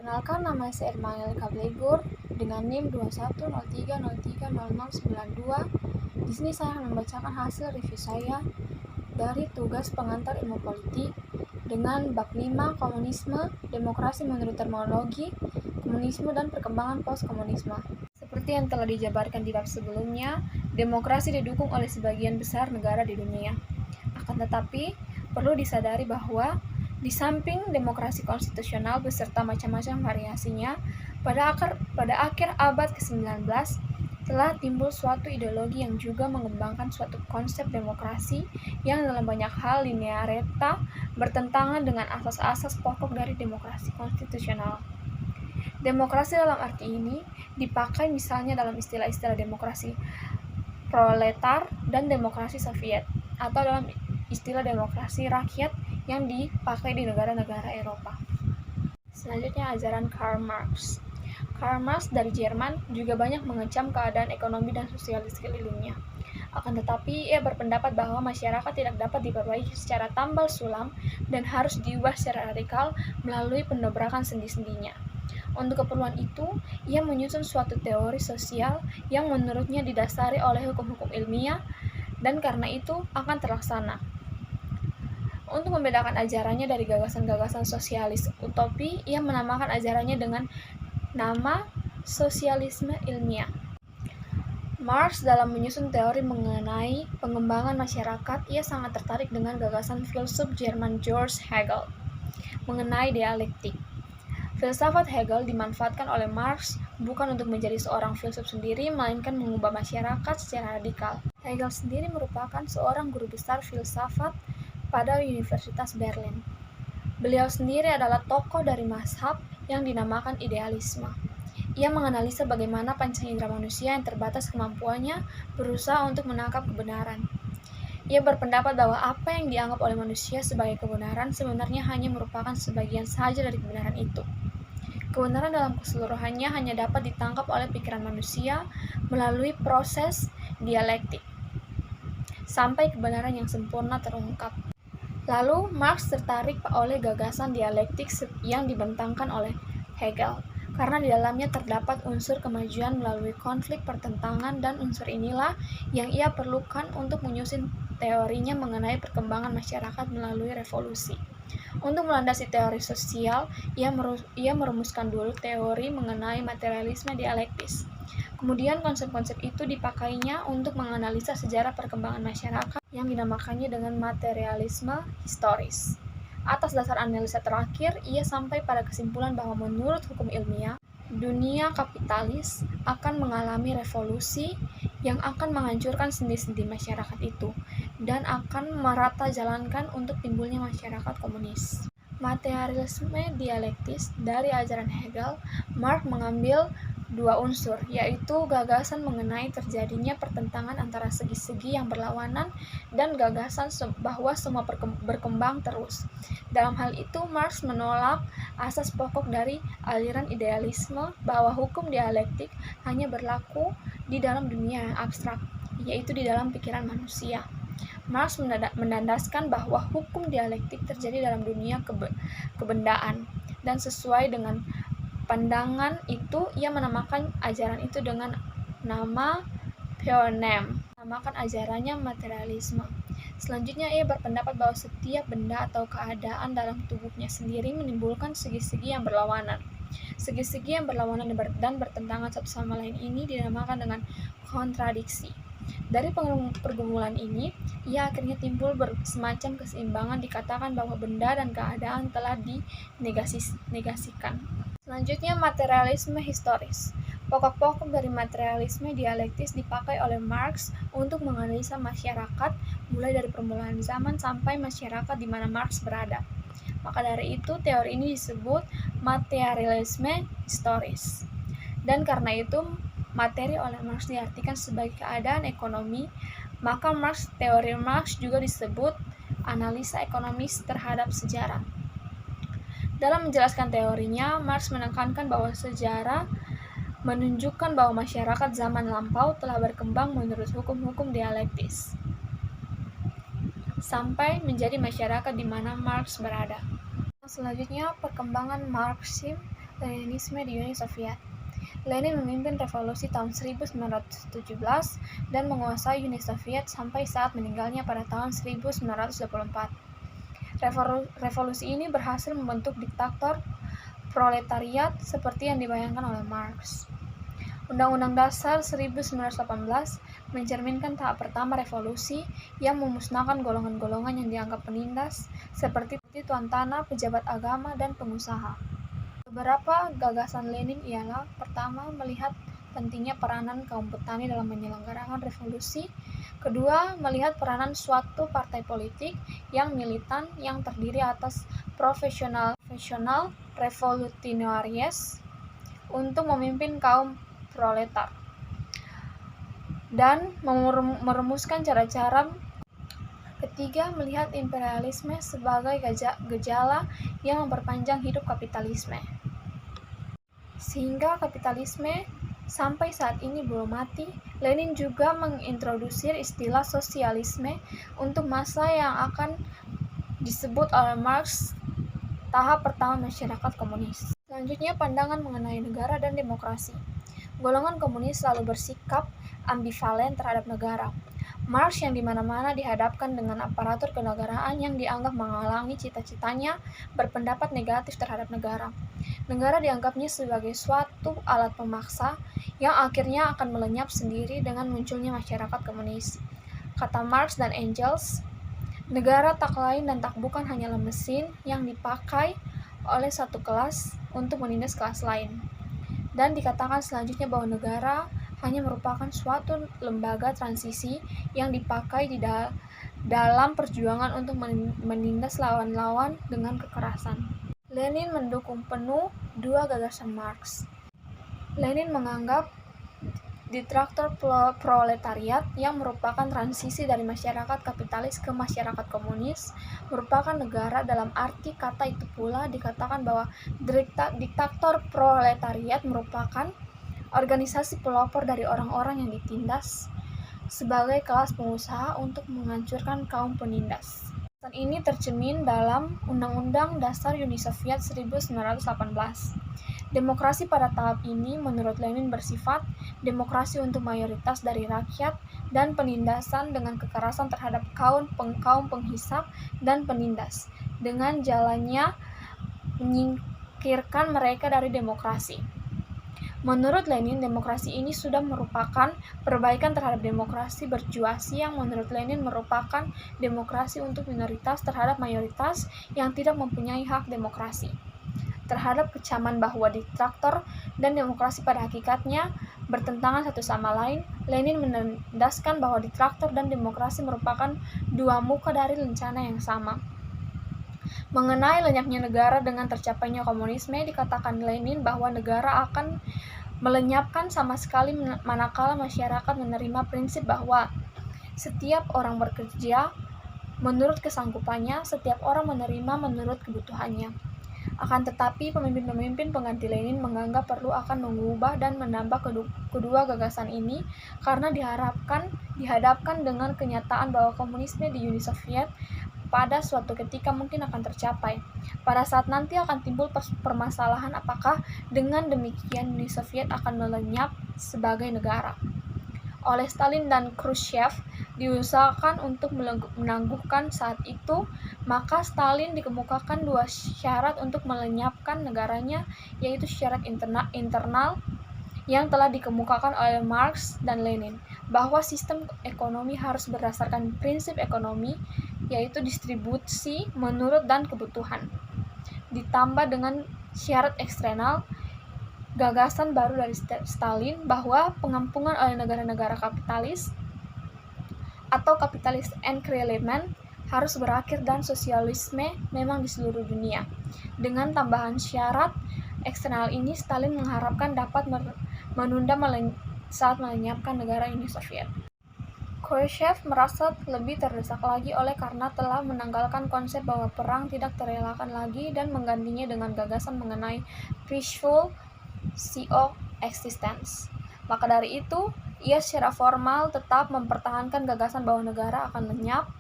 Perkenalkan, nama saya Irmael Kablegur dengan NIM 2103030092. Di sini saya akan membacakan hasil review saya dari tugas pengantar ilmu politik dengan bab 5 komunisme, demokrasi menurut terminologi, komunisme dan perkembangan post-komunisme. Seperti yang telah dijabarkan di bab sebelumnya, demokrasi didukung oleh sebagian besar negara di dunia. Akan tetapi, perlu disadari bahwa di samping demokrasi konstitusional beserta macam-macam variasinya, pada akhir abad ke-19 telah timbul suatu ideologi yang juga mengembangkan suatu konsep demokrasi yang dalam banyak hal linearita bertentangan dengan asas-asas pokok dari demokrasi konstitusional. Demokrasi dalam arti ini dipakai misalnya dalam istilah-istilah demokrasi proletar dan demokrasi Soviet, atau dalam istilah demokrasi rakyat yang dipakai di negara-negara Eropa. Selanjutnya, ajaran Karl Marx. Karl Marx dari Jerman juga banyak mengecam keadaan ekonomi dan sosial di sekelilingnya. Akan tetapi, ia berpendapat bahwa masyarakat tidak dapat diperbaiki secara tambal sulam dan harus diubah secara radikal melalui pendobrakan sendi-sendinya. Untuk keperluan itu, ia menyusun suatu teori sosial yang menurutnya didasari oleh hukum-hukum ilmiah dan karena itu akan terlaksana. Untuk membedakan ajarannya dari gagasan-gagasan sosialis utopi, ia menamakan ajarannya dengan nama sosialisme ilmiah. Marx dalam menyusun teori mengenai pengembangan masyarakat, ia sangat tertarik dengan gagasan filsuf Jerman Georg Hegel mengenai dialektik. Filsafat Hegel dimanfaatkan oleh Marx bukan untuk menjadi seorang filsuf sendiri, melainkan mengubah masyarakat secara radikal. Hegel sendiri merupakan seorang guru besar filsafat pada Universitas Berlin. Beliau sendiri adalah tokoh dari mazhab yang dinamakan idealisme. Ia menganalisa bagaimana panca indera manusia yang terbatas kemampuannya berusaha untuk menangkap kebenaran. Ia berpendapat bahwa apa yang dianggap oleh manusia sebagai kebenaran sebenarnya hanya merupakan sebagian saja dari kebenaran itu. Kebenaran dalam keseluruhannya hanya dapat ditangkap oleh pikiran manusia melalui proses dialektik, sampai kebenaran yang sempurna terungkap. Lalu, Marx tertarik oleh gagasan dialektik yang dibentangkan oleh Hegel, karena di dalamnya terdapat unsur kemajuan melalui konflik pertentangan, dan unsur inilah yang ia perlukan untuk menyusun teorinya mengenai perkembangan masyarakat melalui revolusi. Untuk melandasi teori sosial, ia merumuskan dulu teori mengenai materialisme dialektis. Kemudian konsep-konsep itu dipakainya untuk menganalisa sejarah perkembangan masyarakat yang dinamakannya dengan materialisme historis. Atas dasar analisa terakhir, ia sampai pada kesimpulan bahwa menurut hukum ilmiah, dunia kapitalis akan mengalami revolusi yang akan menghancurkan sendi-sendi masyarakat itu dan akan merata jalankan untuk timbulnya masyarakat komunis. Materialisme dialektis dari ajaran Hegel, Marx mengambil dua unsur, yaitu gagasan mengenai terjadinya pertentangan antara segi-segi yang berlawanan dan gagasan bahwa semua berkembang terus. Dalam hal itu, Marx menolak asas pokok dari aliran idealisme bahwa hukum dialektik hanya berlaku di dalam dunia yang abstrak, yaitu di dalam pikiran manusia. Marx mendandaskan bahwa hukum dialektik terjadi dalam dunia kebendaan, dan sesuai dengan pandangan itu, ia menamakan ajaran itu dengan nama Theonem, menamakan ajarannya materialisme. Selanjutnya, ia berpendapat bahwa setiap benda atau keadaan dalam tubuhnya sendiri menimbulkan segi-segi yang berlawanan. Segi-segi yang berlawanan dan bertentangan satu sama lain ini dinamakan dengan kontradiksi. Dari pergumulan ini, ia akhirnya timbul semacam keseimbangan, dikatakan bahwa benda dan keadaan telah dinegasikan. Selanjutnya, materialisme historis. Pokok-pokok dari materialisme dialektis dipakai oleh Marx untuk menganalisa masyarakat mulai dari permulaan zaman sampai masyarakat di mana Marx berada. Maka dari itu, teori ini disebut materialisme historis. Dan karena itu, materi oleh Marx diartikan sebagai keadaan ekonomi, maka teori Marx juga disebut analisa ekonomis terhadap sejarah. Dalam menjelaskan teorinya, Marx menekankan bahwa sejarah menunjukkan bahwa masyarakat zaman lampau telah berkembang menurut hukum-hukum dialektis, sampai menjadi masyarakat di mana Marx berada. Selanjutnya, perkembangan Marxisme Leninisme di Uni Soviet. Lenin memimpin revolusi tahun 1917 dan menguasai Uni Soviet sampai saat meninggalnya pada tahun 1924. Revolusi ini berhasil membentuk diktator proletariat seperti yang dibayangkan oleh Marx. Undang-Undang Dasar 1918 mencerminkan tahap pertama revolusi yang memusnahkan golongan-golongan yang dianggap penindas seperti tuan tanah, pejabat agama, dan pengusaha. Beberapa gagasan Lenin ialah: pertama, melihat pentingnya peranan kaum petani dalam menyelenggarakan revolusi. Kedua, melihat peranan suatu partai politik yang militan yang terdiri atas profesional revolutionaries untuk memimpin kaum proletar dan merumuskan cara-cara. Ketiga, melihat imperialisme sebagai gejala yang memperpanjang hidup kapitalisme, sehingga kapitalisme sampai saat ini belum mati. Lenin juga mengintroduksi istilah sosialisme untuk masa yang akan disebut oleh Marx tahap pertama masyarakat komunis. Selanjutnya, pandangan mengenai negara dan demokrasi. Golongan komunis selalu bersikap ambivalen terhadap negara. Marx yang dimana-mana dihadapkan dengan aparatur kenegaraan yang dianggap menghalangi cita-citanya, berpendapat negatif terhadap negara. Negara dianggapnya sebagai suatu alat pemaksa yang akhirnya akan melenyap sendiri dengan munculnya masyarakat komunis. Kata Marx dan Engels, negara tak lain dan tak bukan hanyalah mesin yang dipakai oleh satu kelas untuk menindas kelas lain. Dan dikatakan selanjutnya bahwa negara hanya merupakan suatu lembaga transisi yang dipakai di dalam perjuangan untuk menindas lawan-lawan dengan kekerasan. Lenin mendukung penuh dua gagasan Marx. Lenin menganggap diktator proletariat yang merupakan transisi dari masyarakat kapitalis ke masyarakat komunis merupakan negara. Dalam arti kata itu pula dikatakan bahwa diktator proletariat merupakan organisasi pelopor dari orang-orang yang ditindas sebagai kelas pengusaha untuk menghancurkan kaum penindas. Dan ini tercermin dalam Undang-Undang Dasar Uni Soviet 1918. Demokrasi pada tahap ini menurut Lenin bersifat demokrasi untuk mayoritas dari rakyat dan penindasan dengan kekerasan terhadap kaum penghisap dan penindas. Dengan jalannya menyingkirkan mereka dari demokrasi. Menurut Lenin, demokrasi ini sudah merupakan perbaikan terhadap demokrasi berjuasi yang menurut Lenin merupakan demokrasi untuk minoritas terhadap mayoritas yang tidak mempunyai hak demokrasi. Terhadap kecaman bahwa diktator dan demokrasi pada hakikatnya bertentangan satu sama lain, Lenin menandaskan bahwa diktator dan demokrasi merupakan dua muka dari lencana yang sama. Mengenai lenyapnya negara dengan tercapainya komunisme, dikatakan Lenin bahwa negara akan melenyapkan sama sekali manakala masyarakat menerima prinsip bahwa setiap orang bekerja menurut kesanggupannya, setiap orang menerima menurut kebutuhannya. Akan tetapi, pemimpin-pemimpin pengganti Lenin menganggap perlu akan mengubah dan menambah kedua gagasan ini karena dihadapkan dengan kenyataan bahwa komunisme di Uni Soviet pada suatu ketika mungkin akan tercapai. Pada saat nanti akan timbul permasalahan apakah dengan demikian Uni Soviet akan melenyap sebagai negara. Oleh Stalin dan Khrushchev diusahakan untuk menangguhkan saat itu, maka Stalin dikemukakan dua syarat untuk melenyapkan negaranya, yaitu syarat internal yang telah dikemukakan oleh Marx dan Lenin, bahwa sistem ekonomi harus berdasarkan prinsip ekonomi, yaitu distribusi menurut dan kebutuhan, ditambah dengan syarat eksternal, gagasan baru dari Stalin bahwa pengampungan oleh negara-negara kapitalis atau kapitalis encirclement harus berakhir dan sosialisme memang di seluruh dunia. Dengan tambahan syarat eksternal ini, Stalin mengharapkan dapat menunda saat melenyapkan negara Uni Soviet. Khrushchev merasa lebih terdesak lagi karena telah menanggalkan konsep bahwa perang tidak terelakkan lagi dan menggantinya dengan gagasan mengenai peaceful coexistence. Maka dari itu, ia secara formal tetap mempertahankan gagasan bahwa negara akan lenyap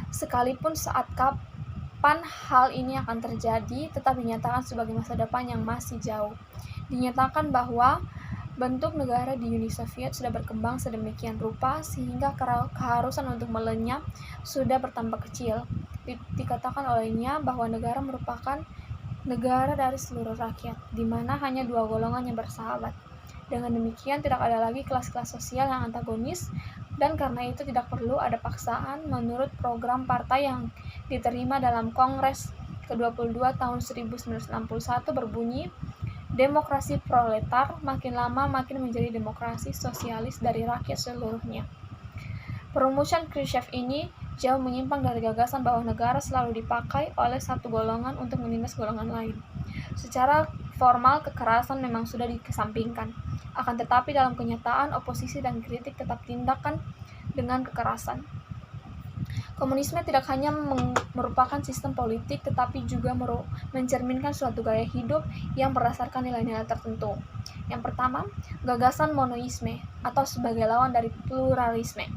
sekalipun saat kapan hal ini akan terjadi tetap dinyatakan sebagai masa depan yang masih jauh. Dinyatakan bahwa bentuk negara di Uni Soviet sudah berkembang sedemikian rupa sehingga keharusan untuk melenyap sudah bertambah kecil. Dikatakan olehnya bahwa negara merupakan negara dari seluruh rakyat, di mana hanya dua golongan yang bersahabat. Dengan demikian tidak ada lagi kelas-kelas sosial yang antagonis, dan karena itu tidak perlu ada paksaan menurut program partai yang diterima dalam Kongres ke-22 tahun 1961 berbunyi, demokrasi proletar makin lama makin menjadi demokrasi sosialis dari rakyat seluruhnya. Perumusan Khrushchev ini jauh menyimpang dari gagasan bahwa negara selalu dipakai oleh satu golongan untuk menindas golongan lain. Secara formal kekerasan memang sudah dikesampingkan, akan tetapi dalam kenyataan oposisi dan kritik tetap tindakan dengan kekerasan. Komunisme tidak hanya merupakan sistem politik tetapi juga mencerminkan suatu gaya hidup yang berdasarkan nilai-nilai tertentu. Yang pertama, gagasan monoisme atau sebagai lawan dari pluralisme.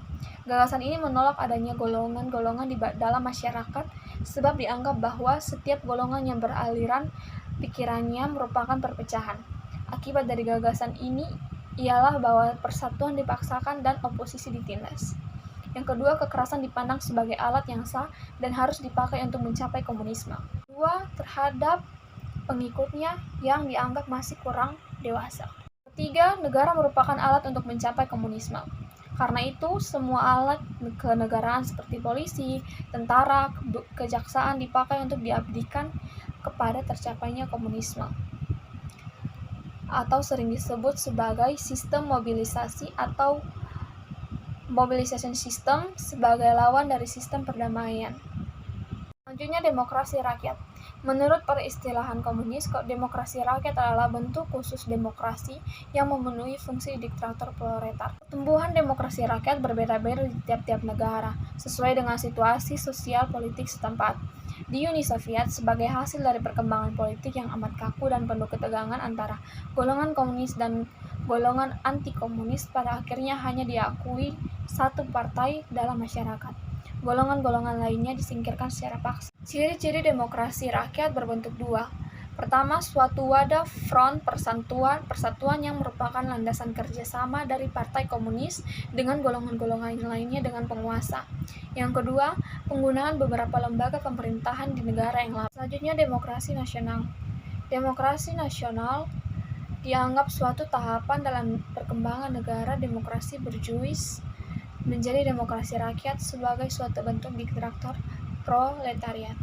Gagasan ini menolak adanya golongan-golongan di dalam masyarakat sebab dianggap bahwa setiap golongan yang beraliran pikirannya merupakan perpecahan. Akibat dari gagasan ini ialah bahwa persatuan dipaksakan dan oposisi ditindas. Yang kedua, kekerasan dipandang sebagai alat yang sah dan harus dipakai untuk mencapai komunisme. Kedua, terhadap pengikutnya yang dianggap masih kurang dewasa. Ketiga, negara merupakan alat untuk mencapai komunisme. Karena itu, semua alat kenegaraan seperti polisi, tentara, kejaksaan dipakai untuk diabdikan kepada tercapainya komunisme, atau sering disebut sebagai sistem mobilisasi atau mobilization system sebagai lawan dari sistem perdamaian. Selanjutnya, demokrasi rakyat. Menurut peristilahan komunis, demokrasi rakyat adalah bentuk khusus demokrasi yang memenuhi fungsi diktator proletar. Pertumbuhan demokrasi rakyat berbeda-beda di tiap-tiap negara, sesuai dengan situasi sosial politik setempat. Di Uni Soviet, sebagai hasil dari perkembangan politik yang amat kaku dan penuh ketegangan antara golongan komunis dan golongan anti-komunis, pada akhirnya hanya diakui satu partai dalam masyarakat. Golongan-golongan lainnya disingkirkan secara paksa. Ciri-ciri demokrasi rakyat berbentuk dua. Pertama, suatu wadah front persatuan yang merupakan landasan kerjasama dari partai komunis dengan golongan-golongan lainnya dengan penguasa. Yang kedua, penggunaan beberapa lembaga pemerintahan di negara yang lama. Selanjutnya, demokrasi nasional. Demokrasi nasional dianggap suatu tahapan dalam perkembangan negara demokrasi berjuis menjadi demokrasi rakyat sebagai suatu bentuk diktator proletariat.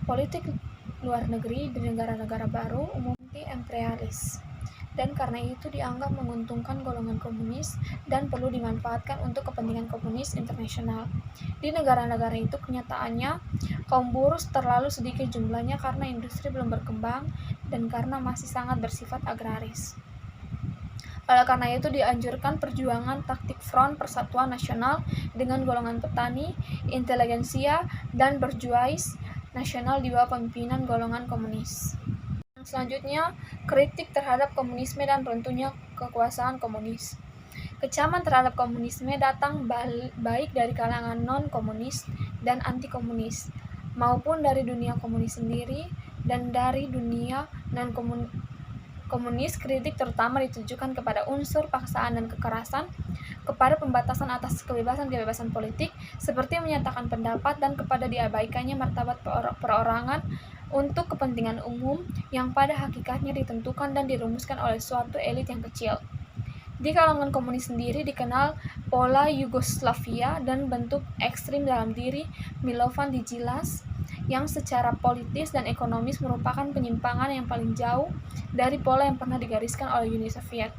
Politik luar negeri di negara-negara baru umumnya anti-imperialis, dan karena itu dianggap menguntungkan golongan komunis dan perlu dimanfaatkan untuk kepentingan komunis internasional. Di negara-negara itu kenyataannya kaum buruh terlalu sedikit jumlahnya karena industri belum berkembang dan karena masih sangat bersifat agraris. Oleh karena itu dianjurkan perjuangan taktik front persatuan nasional dengan golongan petani, inteligensia, dan berjuais nasional di bawah pemimpinan golongan komunis. Selanjutnya, kritik terhadap komunisme dan runtuhnya kekuasaan komunis. Kecaman terhadap komunisme datang baik dari kalangan non-komunis dan anti-komunis, maupun dari dunia komunis sendiri dan dari dunia non-komunis. Kritik terutama ditujukan kepada unsur paksaan dan kekerasan, kepada pembatasan atas kebebasan politik, seperti menyatakan pendapat, dan kepada diabaikannya martabat perorangan untuk kepentingan umum yang pada hakikatnya ditentukan dan dirumuskan oleh suatu elit yang kecil. Di kalangan komunis sendiri dikenal pola Yugoslavia dan bentuk ekstrim dalam diri Milovan Djilas yang secara politis dan ekonomis merupakan penyimpangan yang paling jauh dari pola yang pernah digariskan oleh Uni Soviet.